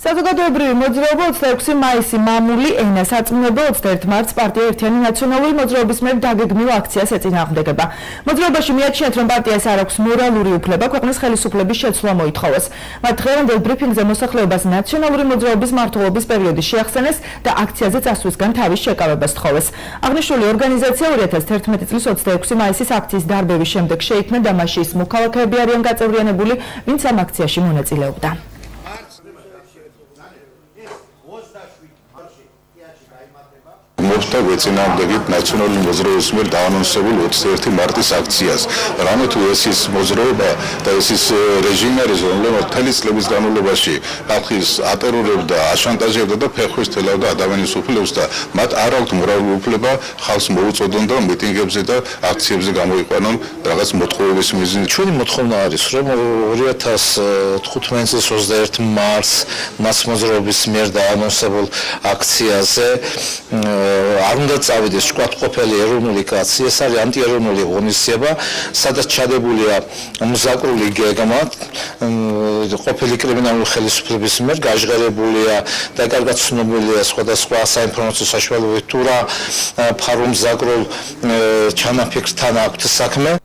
საზოგადოებრივი მოძრაობა 26 მაისი მამული ენა საწმუნებლო 21 მარტს პარტია ერთიანი ნაციონალური მოძრაობის მიერ დაგეგმილ აქციას ეწინააღმდეგება. მოძრაობაში მიაჩნიათ, რომ პარტიას არ აქვს მორალური უფლება ქვეყნის ხელისუფლების შეცვლა მოითხოვოს. მათ დღევანდელ ბრიფინგზე მოსახლეობას ნაციონალური მოძრაობის მმართველობის პერიოდი შეახსენეს და აქციაზე წასვლისგან თავის შეკავებას თხოვეს. აღნიშნული ორგანიზაცია 2011 წლის 26 მაისის აქციის დარბევის შემდეგ შეიქმნა და მასში ის მოქალაქეები არიან გაწევრიანებული, ვინც ამ აქციაში მონაწილეობდა. Mofta ვეწინააღმდეგეთ ნაციონალური მოძრაობის მიერ დაანონსებულ 21 მარტის აქციას. რამე თუ ეს ის მოძრაობა და ეს ის რეჟიმი არის, რომელმაც მთელი წლების განმავლობაში ხალხის ატერორებდა, აშანტაჟებდა და ფეხვის თელავდა ადამიანის უფლებს და მათ არ აქვთ მორალური უფლება ხალხს მოუწოდონ და მიტინგებზე და აქციებზე გამოიყვანონ რაღაც მოთხოვების მიზნით. ჩვენი მოთხოვნა არის, რომ 2015 წლის 21 მარტს მას მოძრაობის მიერ დაანონსებულ აქციაზე არ უნდა წავიდეს კვადყოფელი ეროვნული კაცი, ეს არის ანტიეროვნული ღონისძიება, სადაც ჩადებულია მზაკრული გეგმა ყოფილი კრიმინალური ხელისუფლების მიერ გაჟღერებულია და კარგად ცნობილია სხვადასხვა საინფორმაციო საშუალებებით თუ რა ფარუმზაკრულ ჩანაფიქრთან აქვთ საქმე.